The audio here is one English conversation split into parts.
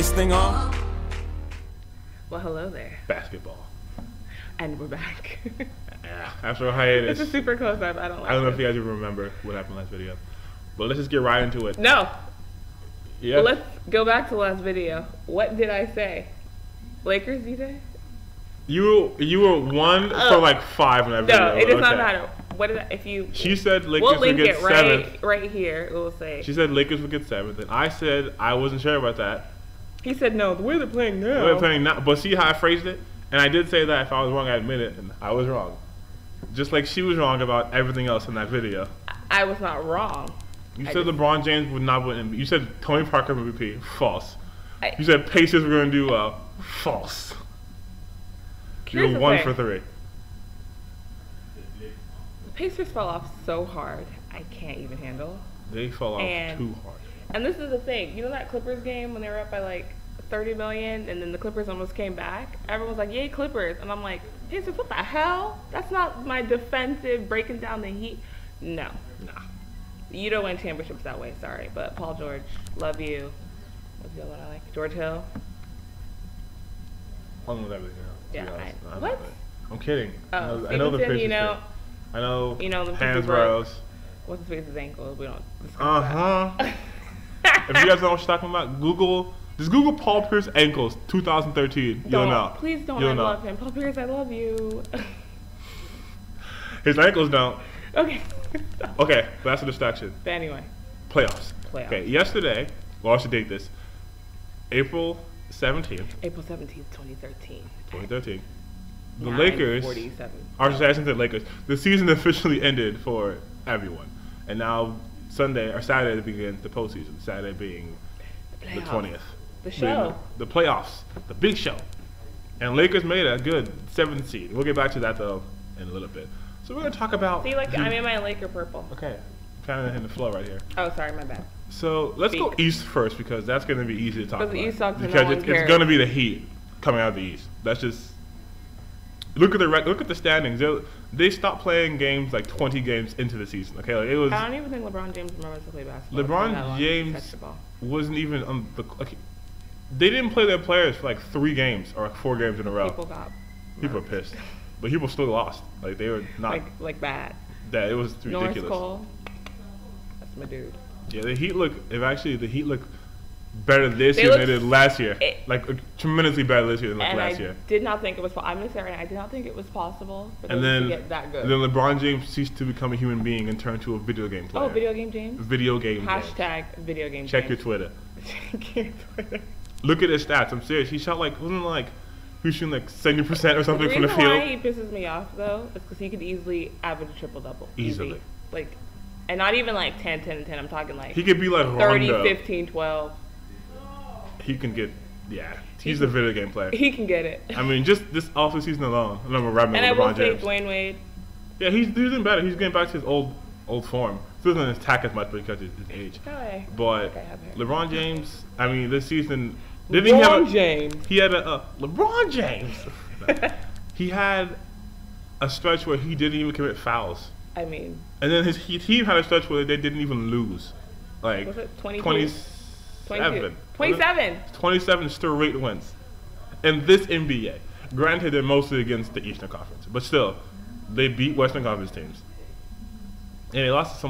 this thing on? Well, hello there. Basketball. And we're back. Yeah, after a hiatus. It's a super close up. I don't know if you guys even remember what happened last video. But let's just get right into it. No. Yeah. Well, let's go back to last video. What did I say? Lakers, you say? You were 1 for like 5 in that video. No, it does not matter. What did I, if you? She said Lakers we'll link would get it 7th. right here. It will say. She said Lakers would get 7th, and I said I wasn't sure about that. He said no. The way they're playing now. The way they're playing now, but see how I phrased it, and I did say that if I was wrong, I admit it, and I was wrong. Just like she was wrong about everything else in that video. I was not wrong. You said LeBron James would not win MVP. You said Tony Parker MVP. False. You said Pacers were going to do well. False. You were 1 for 3. Pacers fell off so hard, I can't even handle. They fell off too hard. And this is the thing. You know that Clippers game when they were up by like 30 million and then the Clippers almost came back? Everyone was like, yay, Clippers. And I'm like, Pacers, what the hell? That's not my defensive breaking down the Heat. No. Nah. You don't win championships that way, sorry. But Paul George, love you. What's the other one I like? George Hill. I'm with everything else. Yeah. What? I'm kidding. Oh, I know the Pacers. I know Hansbroughs. What's his face's ankle? We don't discuss that. If you guys know what she's talking about, just Google Paul Pierce ankles 2013. You'll know. Please don't. I love him. Paul Pierce, I love you. His ankles don't. Okay. Okay, that's a distraction. But anyway. Playoffs. Okay, yesterday, well, I should date this. April 17th. April 17th, 2013. 2013. The Lakers. 47. I shouldn't say Lakers. The season officially ended for everyone. And now Sunday or Saturday begins the postseason. Saturday being the 20th. The show. The playoffs. The big show. And Lakers made a good 7th seed. We'll get back to that though in a little bit. So we're gonna talk about. See, like I'm in my Laker purple. Okay. Kind of in the flow right here. Oh, sorry, my bad. So let's go East first because that's gonna be easy to talk about. The East sucks because it's gonna be the Heat coming out of the East. That's just. Look at the standings. They stopped playing games like 20 games into the season. Okay, like it was. I don't even think LeBron James remembers to play basketball. LeBron James wasn't even on the. Okay, they didn't play their players for like 3 games or like 4 games in a row. People are pissed, but people still lost. Like they were not like bad. That it was ridiculous. North Cole, that's my dude. Yeah, the Heat look better this year than they did last year. Like tremendously better this year than last year. I did not think it was. I'm gonna say right now, I did not think it was possible for them to get that good. Then LeBron James ceased to become a human being and turned to a video game player. Oh, video game James. Video game. Hashtag video game. Check your Twitter. Check your Twitter. Look at his stats. I'm serious. He shot he was shooting like 70% or something from the field. The reason why he pisses me off though is because he could easily average a triple double. Easily. Like, and not even like 10, 10, and 10. I'm talking like. He could be like 30, Rondo. 15, 12. He can get, he's a video game player. He can get it. I mean, just this offseason alone. I remember rapping with LeBron James. And I will say Dwayne Wade. Yeah, he's doing better. He's getting back to his old form. He doesn't attack as much because of his age. Okay. But LeBron James, I mean, this season, LeBron James. He had a stretch where he didn't even commit fouls. I mean. And then his team had a stretch where they didn't even lose. Like was it 27. 27 straight wins. In this NBA. Granted, they're mostly against the Eastern Conference. But still, they beat Western Conference teams. And they lost to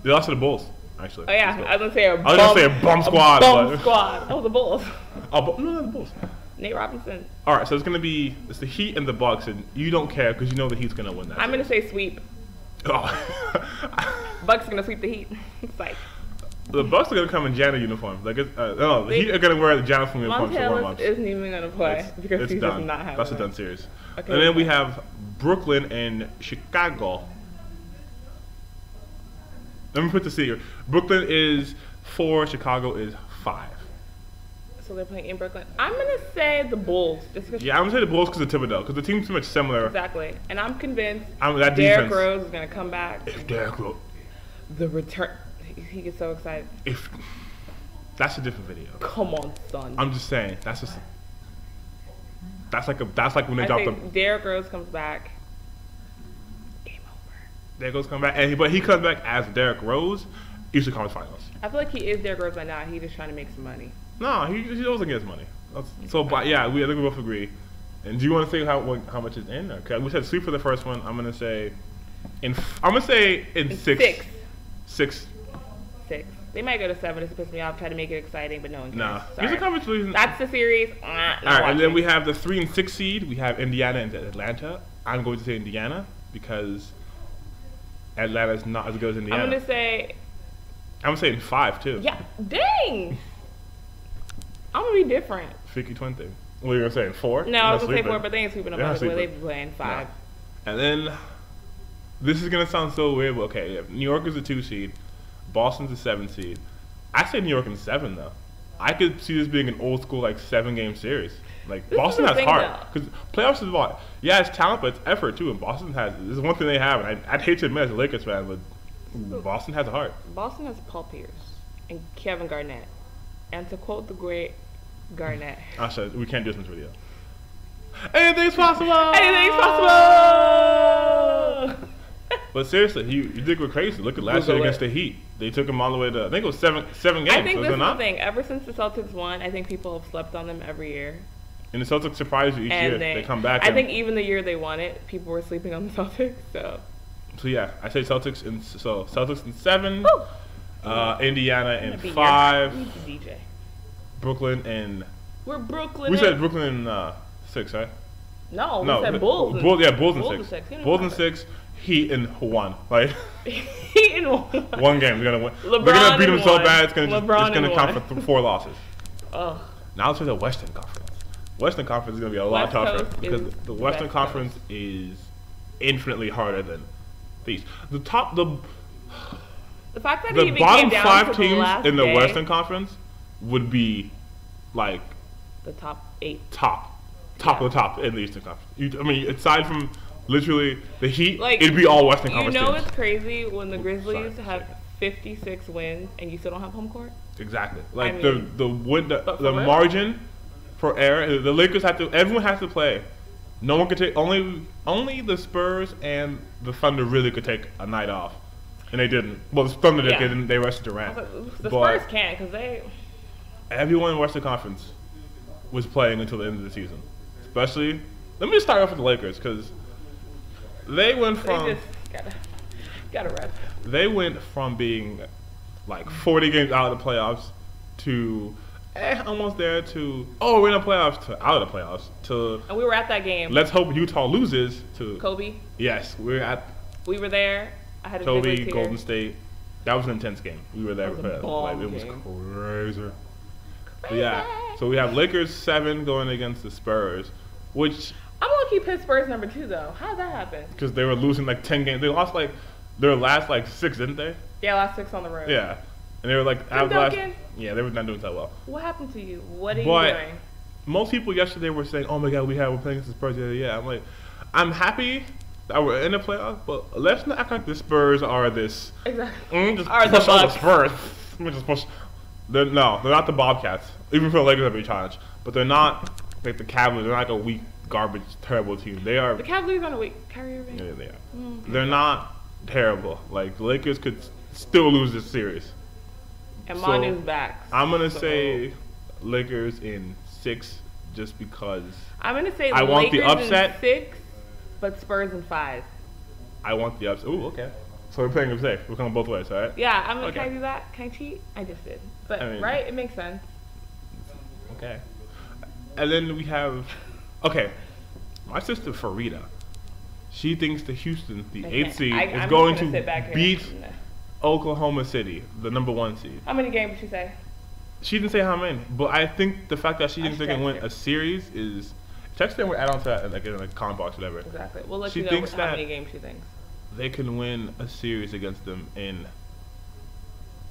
they lost to the Bulls, actually. Oh, yeah. I was going to say a bum squad. Bum squad. Oh, the Bulls. No, the Bulls. Nate Robinson. All right, so it's the Heat and the Bucks, and you don't care because you know the Heat's going to win that. I'm going to say sweep. Oh. Bucks are going to sweep the Heat. It's like. The Bucks are going to come in janitor uniforms. The Heat are going to wear the janitor uniforms for warm-ups. Isn't even going to play because he does not have That's a done series. Okay, and then we have Brooklyn and Chicago. Let me put this here. Brooklyn is 4, Chicago is 5. So they're playing in Brooklyn. I'm going to say the Bulls. Yeah, I'm going to say the Bulls because of Thibodeau, because the team's pretty much similar. Exactly. And I'm convinced Derrick Rose is going to come back. If Derrick Rose. The return. He gets so excited. That's a different video. Come on, son. I'm just saying. That's like when they dropped them. Derrick Rose comes back. Game over. Derrick Rose comes back, but he comes back as Derrick Rose. Eastern Conference Finals. I feel like he is Derrick Rose by now. He's just trying to make some money. No, he doesn't get his money. So, but yeah, I think we both agree. And do you want to say how much is in? Okay, we said sweep for the first one. I'm gonna say in six. Six. They might go to 7 just to piss me off. Try to make it exciting, but no one cares. Nah, Sorry. here's a conference. That's the series. All right, and then we have the 3 and 6 seed. We have Indiana and Atlanta. I'm going to say Indiana because Atlanta is not as good as Indiana. I'm gonna say in 5 too. Yeah, dang. I'm gonna be different. Freaky twin thing. What are you gonna say? 4? No, I was gonna say 4, but they ain't sweeping up by the way they be playing 5. No. And then this is gonna sound so weird, but okay, yeah. New York is a 2 seed. Boston's a 7 seed. I say New York in 7 though. I could see this being an old school 7-game series. Boston has heart because playoffs is what? Yeah, it's talent, but it's effort too. And Boston has this is one thing they have, and I'd hate to admit as a Lakers fan, but Boston has a heart. Boston has Paul Pierce and Kevin Garnett, and to quote the great Garnett, Asha, we can't do this in this video. Anything's possible. Anything's possible. But seriously, you think we're crazy. Look at last year against the Heat. They took them all the way to, I think it was seven games. I think this is the thing. Ever since the Celtics won, I think people have slept on them every year. And the Celtics surprise you each year. They come back. I think even the year they won it, people were sleeping on the Celtics. So yeah, I say Celtics in 7, Indiana in 5, DJ. Brooklyn in. We're Brooklyn. We said Brooklyn in 6, right? No, we said Bulls. Bulls in 6. Bulls in 6. Heat in 1. Heat in 1. One game. They're gonna win. LeBron They're gonna beat them so bad it's gonna count for 4 losses. Oh. Now let's look at the Western Conference. Western Conference is gonna be a lot tougher because the Western Conference is infinitely harder than these. The fact that the bottom 5 teams in the Western Conference would be the top 8. Top of the top in the Eastern Conference. Aside from literally the Heat, it'd be all Western Conference teams. It's crazy when the Grizzlies have 56 wins and you still don't have home court? Exactly. The margin for error, the Lakers everyone has to play. No one could take, only the Spurs and the Thunder really could take a night off. And they didn't. Well, the Thunder didn't, they rested Durant. The Spurs can't because everyone in the Western Conference was playing until the end of the season. Especially, let me just start off with the Lakers because they went from. They just gotta rest. They went from being 40 games out of the playoffs to almost there to we're in the playoffs to out of the playoffs to. And we were at that game. Let's hope Utah loses to Kobe. Yes, we were there. I had a Kobe, Golden State. That was an intense game. We were there. It was crazy. But yeah, so we have Lakers 7 going against the Spurs, which I'm gonna keep his Spurs number 2 though. How did that happen? Because they were losing 10 games. They lost their last 6, didn't they? Yeah, last 6 on the road. Yeah, and they were yeah, they were not doing that well. What happened to you? What are you doing? Most people yesterday were saying, "Oh my God, we're playing against the Spurs." Yeah, I'm happy that we're in the playoffs, but let's not act like the Spurs are this. Exactly. Just push all the Spurs. Just push. They're not the Bobcats. Even for the Lakers, that'd be a challenge. But they're not the Cavaliers. They're not a weak, garbage, terrible team. They are. The Cavaliers aren't a weak. Kyrie Irving. Yeah, they are. They're not terrible. The Lakers could still lose this series. And Manu's back. I'm gonna say Lakers in 6, just because. I'm gonna say I want the upset. In 6, but Spurs in 5. I want the upset. Ooh, okay. So we're playing it safe. We're going both ways, all right? Yeah, can I do that? Can I cheat? I just did. But, right? It makes sense. Okay. And then we have, my sister Farida. She thinks the Houston, the 8th seed, is going to beat Oklahoma City, the number 1 seed. How many games did she say? She didn't say how many, but I think the fact that she thinks they can win a series is. Text them, we'll add on to that in the comment box, whatever. Exactly. We'll let you know how many games she thinks. They can win a series against them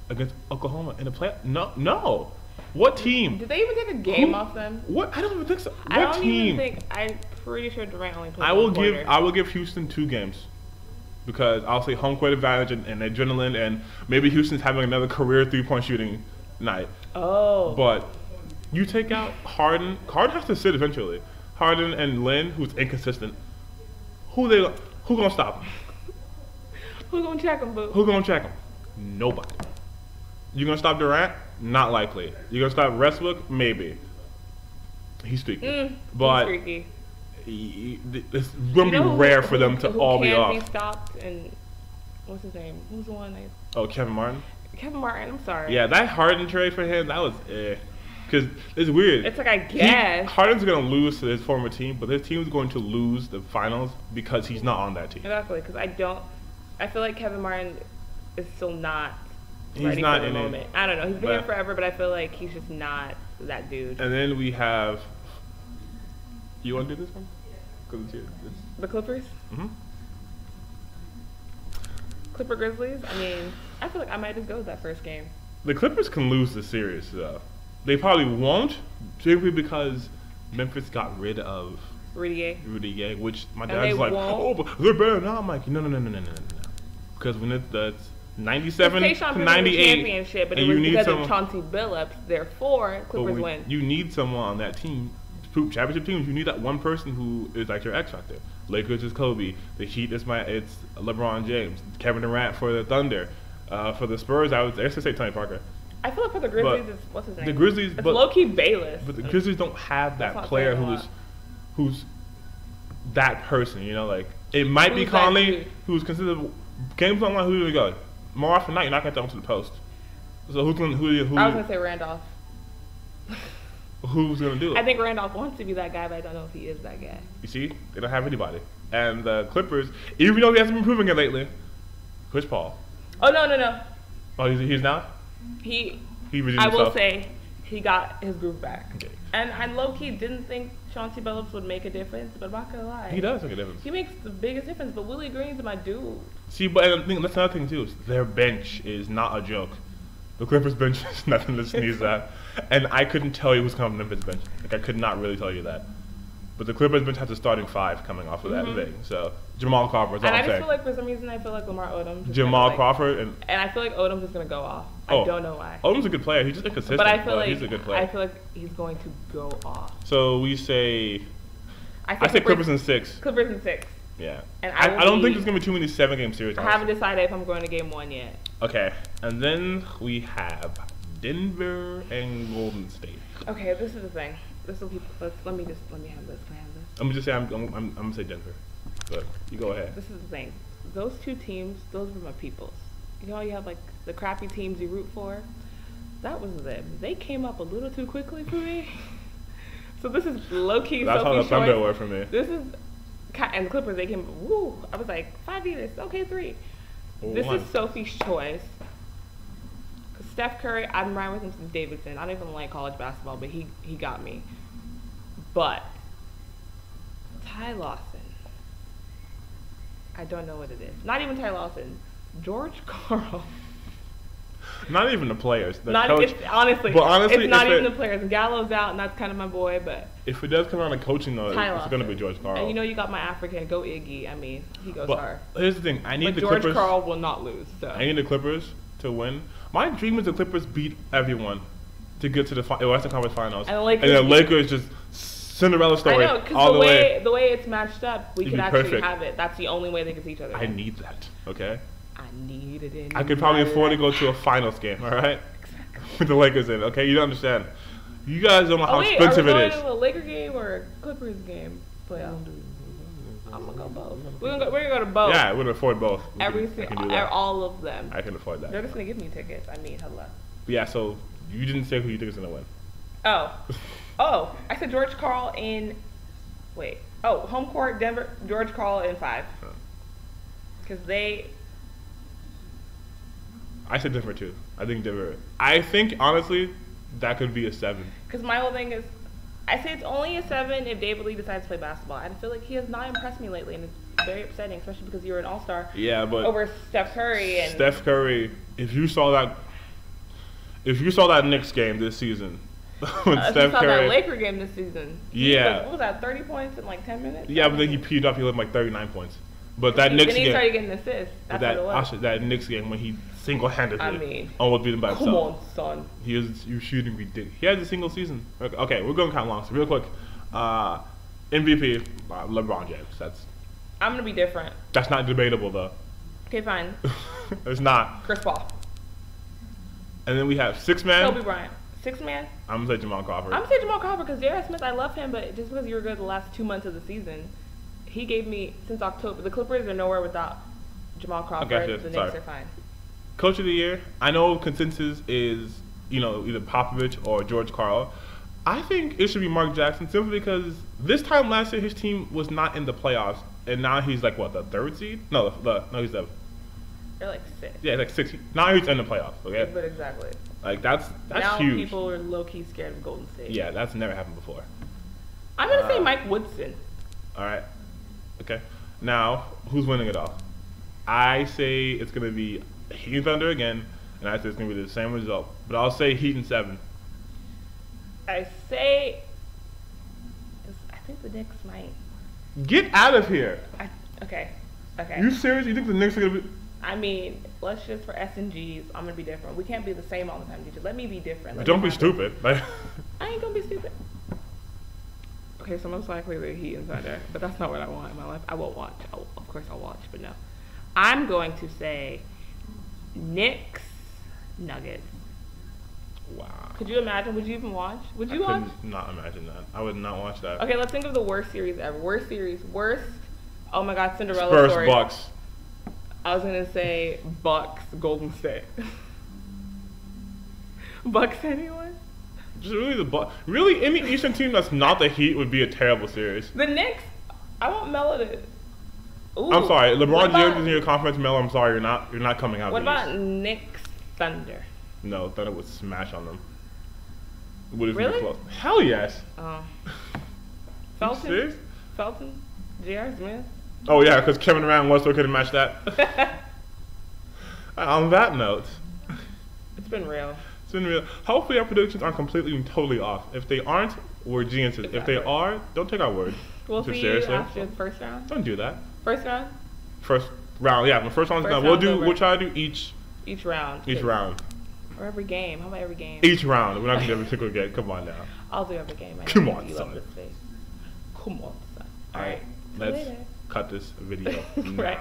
against Oklahoma in the play. No. What team? Did they even take a game off them? What? I don't even think so. I'm pretty sure Durant only played I will give Houston 2 games because I'll say home court advantage and adrenaline, and maybe Houston's having another career 3-point shooting night. Oh. But you take out Harden. Harden has to sit eventually. Harden and Lynn, who's inconsistent. Who gonna stop him? Who's gonna check him, boo? Who's gonna check him? Nobody. You gonna stop Durant? Not likely. You're gonna start Westbrook? Maybe. He's streaky. But he's streaky. It's gonna be rare for them to all be off. Who can be stopped? And what's his name? Who's the one? Oh, Kevin Martin. Kevin Martin. I'm sorry. Yeah, that Harden trade for him, that was because it's weird. It's like I guess Harden's gonna lose to his former team, but his team's going to lose the finals because he's not on that team. Exactly. Because I feel like Kevin Martin is still not. He's not for the in moment. it. I don't know. He's been here forever, but I feel like he's just not that dude. And then we have. You want to do this one? The Clippers? Mm-hmm. Clipper Grizzlies? I mean, I feel like I might just go with that first game. The Clippers can lose the series, though. They probably won't, simply because Memphis got rid of Rudy Gay, which my dad's like, oh, but they're better now. I'm like, no. Because when it's 97 to 98, championship, but and it was you need because someone, of Chauncey Billups, therefore, Clippers win. You need someone on that team. Championship teams, you need that one person who is like your X factor. Lakers is Kobe. The Heat is it's LeBron James. Kevin Durant for the Thunder. For the Spurs, I would say Tony Parker. I feel like for the Grizzlies, it's what's his name? The Grizzlies, it's low-key Bayless. But the Grizzlies don't have that player who's that person. You know, like it might be Conley, who's considered games online. Who do we go? More often than not, you're not gonna throw him to the post. So who? I was gonna say Randolph. Who's gonna do it? I think Randolph wants to be that guy, but I don't know if he is that guy. You see, they don't have anybody. And the Clippers, even though he hasn't been proving it lately, Chris Paul. Oh no. Oh, he's now. He redeemed I himself. will say he got his groove back. Okay. And I low-key didn't think Chauncey Billups would make a difference, but I'm not gonna lie. He does make a difference. He makes the biggest difference, but Willie Green's my dude. See, but I think that's another thing too. Is their bench is not a joke. The Clippers bench is nothing to sneeze at. And I couldn't tell you who's coming on the Memphis bench. Like, I could not really tell you that. But the Clippers bench has a starting 5 coming off of that thing. So, Jamal Crawford is all I'm saying. And I just feel like, for some reason, I feel like Lamar Odom. Jamal Crawford. And I feel like Odom's just going to go off. I don't know why. Odom's a good player. He's just inconsistent. But I feel like he's a good player. I feel like he's going to go off. So, we say... I say Clippers in 6. Clippers in 6. Yeah. And I don't think there's going to be too many 7-game series. I haven't decided if I'm going to game 1 yet. Okay. And then we have Denver and Golden State. Okay, this is the thing. This will be. Let me have this. Can I have this? I'm just saying. I'm gonna say Denver, but you go ahead. This is the thing. Those two teams, those were my peoples. You know, you have like the crappy teams you root for. That was them. They came up a little too quickly for me. So this is low key. That's how the Thunder were for me. This is, and the Clippers. They came. Woo! I was like 5 years. Okay, 3. This is Sophie's choice. Steph Curry, I'm riding with him since Davidson. I don't even like college basketball, but he got me. But Ty Lawson, I don't know what it is. Not even Ty Lawson. George Karl. Not even the players. The honestly, it's not even the players. Gallo's out, and that's kind of my boy. But if it does come around to coaching, though, it's going to be George Karl. And you know, you got my African. Go Iggy. I mean, he goes hard. Here's the thing. I need the George Clippers. Karl will not lose. So I need the Clippers to win. My dream is the Clippers beat everyone to get to the Western Conference Finals. And the Lakers just Cinderella story. I know, because the way it's matched up, we could actually have it. That's the only way they could see each other. I need that, okay? I need it in I could probably afford to go to a finals game, all right? Exactly. With the Lakers in, okay? You don't understand. You guys don't know how expensive it is. Are we going to a Laker game or a Clippers game? Playoff. I'm gonna go both. We're gonna go to both. Yeah, we're gonna afford both. All of them. I can afford that. They're just gonna give me tickets. I mean, hello. Yeah. So you didn't say who you think is gonna win. Oh, I said George Karl in. Wait. Oh, home court Denver. George Karl in 5. Because they. I said Denver too. I think Denver. I think honestly, that could be a 7. Because my whole thing is. I say it's only a 7 if David Lee decides to play basketball. I feel like he has not impressed me lately, and it's very upsetting, especially because you were an all-star. Yeah, but over Steph Curry and Steph Curry. If you saw that Knicks game this season, when Steph saw Curry, that Laker game this season. Yeah. What was that? 30 points in like 10 minutes. Yeah, but then he peed up. He left like 39 points. But that Knicks game. Then he started getting assists. That's what it was. Asha, that Knicks game when he single-handedly almost beat him by himself. Come on, son. He was shooting ridiculous. He had a single season. Okay, we're going to count long. So real quick, MVP, LeBron James. I'm gonna be different. That's not debatable though. Okay, fine. It's not. Chris Paul. And then we have 6-man. Kobe Bryant. 6-man. I'm gonna say Jamal Crawford. I'm gonna say Jamal Crawford because J.R. Smith, I love him, but just because you were good the last 2 months of the season, he gave me since October. The Clippers are nowhere without Jamal Crawford. The Knicks are fine. Coach of the year. I know consensus is either Popovich or George Karl. I think it should be Mark Jackson simply because this time last year his team was not in the playoffs, and now he's like what, the 3rd seed? No, he's the. They're like 6. Yeah, like 6. Now he's in the playoffs. Okay. But exactly. Like that's now huge. People are low key scared of Golden State. Yeah, that's never happened before. I'm gonna say Mike Woodson. All right. Okay. Now who's winning it all? I say it's gonna be Heat and Thunder again, and I say it's gonna be the same result. But I'll say Heat in 7. I think the Knicks might. Get out of here. Okay. You serious? You think the Knicks are gonna be? I mean, let's just for S&Gs, I'm gonna be different. We can't be the same all the time, DJ. Let me be different. Don't be stupid. I ain't gonna be stupid. Okay, so most likely the Heat and Thunder, but that's not what I want in my life. I won't watch. Of course I'll watch, but no. I'm going to say Knicks, Nuggets. Wow. Could you imagine? Would you even watch? Would you watch? I could not imagine that. I would not watch that. Okay, let's think of the worst series ever. Worst. Oh my God, Cinderella Spurs, story. Bucks. I was gonna say Bucks, Golden State. Bucks, anyone? Just really the Bucks. Really, any Eastern team that's not the Heat would be a terrible series. The Knicks. I want Melo to. Ooh. I'm sorry, LeBron James is in your conference. Melo, I'm sorry, you're not coming out. What about Knicks Thunder? No, Thunder would smash on them. Would really? Close. Hell yes. Oh. Felton, J.R. Smith. Oh yeah, because Kevin Durant was so couldn't match that. On that note, it's been real. Hopefully our predictions aren't completely and totally off. If they aren't, we're geniuses. Exactly. If they are, don't take our word. We'll see you after the first round. Don't do that. First round. First round, yeah. The first round's done. We'll try to do each round. Each round. Or every game. How about every game? Each round. We're not gonna do every single game. Come on now. I'll do every game. Come on, son. Come on, son. All right. Let's cut this video now. Right.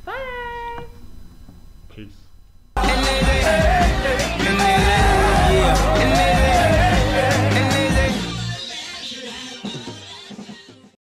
Bye. Peace.